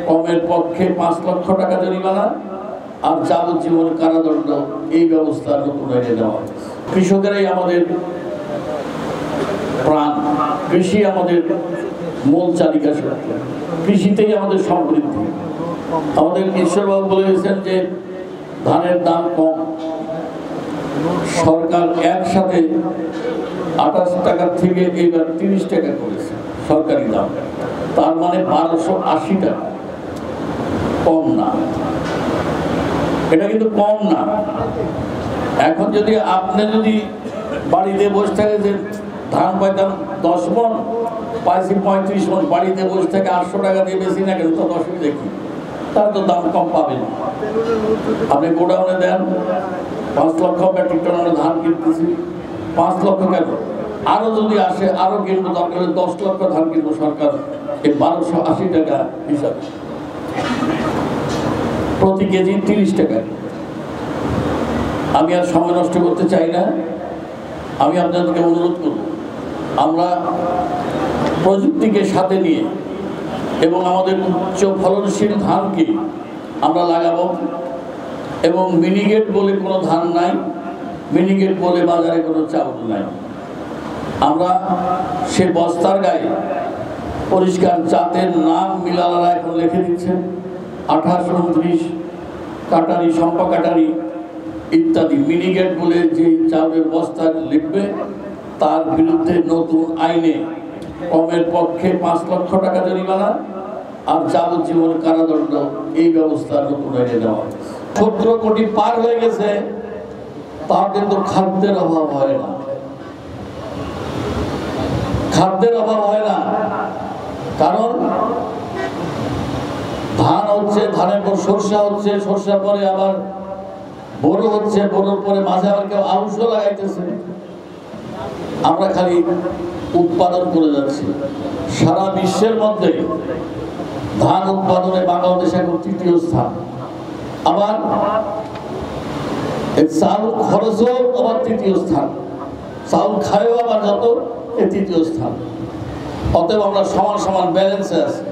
কমের পক্ষে 5 লক্ষ টাকা জরিমানা আর যাবজ্জীবন কারাদণ্ড এই ব্যবস্থা নতুন এনে দেওয়া হয়েছে। কৃষকেরাই আমাদের প্রাণ, কৃষি আমাদের মূল চালিকা শক্তি, কৃষিতেই আমাদের সমৃদ্ধি। আমাদের ঈশ্বরবাবু বলেছেন যে ধানের দাম কম, সরকার একসাথে 28 টাকা থেকে এবার 30 টাকা করেছে সরকারি দাম, তার মানে 1280 টাকা, কম না, এটা কিন্তু কম না। এখন যদি আপনি বাড়িতে বসে থাকে যে ধান পাইতাম 10 মণ, পাইছি 35 মণ, বাড়িতে বসে থেকে 800 টাকা দিয়ে বেশি না কেন, তো অসুবিধা কি? তার তো দাম কম পাবেন। আপনি গোডাউনে দেন 5 লক্ষ মেট্রিক টন আমরা ধান কিনতেছি, 5 লক্ষ কেন, আরো যদি আসে আরো কিনবো, দরকার 10 লক্ষ ধান কিনবো সরকার এই 1280 টাকা হিসাবে, প্রতি কেজি 30 টাকা। আমি আর সময় নষ্ট করতে চাই না, আমি আপনাদেরকে অনুরোধ করব আমরা প্রযুক্তিকে সাথে নিয়ে এবং আমাদের উচ্চ ফলনশীল ধানকে আমরা লাগাবো। এবং মিনিগেট বলে কোনো ধান নাই, মিনিগেট বলে বাজারে কোনো চাউল নাই। আমরা সে বস্তার গায়ে পরিষ্কার জাতের নাম মিলালারা এখন লিখে দিচ্ছে, 28, 29, কাটারি, সম্পা কাটারি ইত্যাদি। মিনিগেট বলে যে চাউলের বস্তা লিখবে তার বিরুদ্ধে নতুন আইনে কমের পক্ষে 5 লক্ষ টাকা জরিমানা আর যাবজ্জীবন কারাদণ্ড এই ব্যবস্থা নতুন এনে দেওয়া। 17 কোটি পার হয়ে গেছে, তা কিন্তু খাদ্যের অভাব হয় না, খাদ্যের অভাব হয় না। কারণ ধান হচ্ছে, ধানের পর সরষা হচ্ছে, সরষার পরে আবার বড় হচ্ছে, বড়োর পরে মাঝে আবার কেউ আউশও লাগাইতেছে। আমরা খালি উৎপাদন করে যাচ্ছি। সারা বিশ্বের মধ্যে ধান উৎপাদনে বাংলাদেশ এখন 3য় স্থান, আবার চাউল খরচও আবার 3য় স্থান, চাউল খায়ও আবার যত 3য় স্থান। অতএব আমরা সমান সমান ব্যালেন্সে আছি।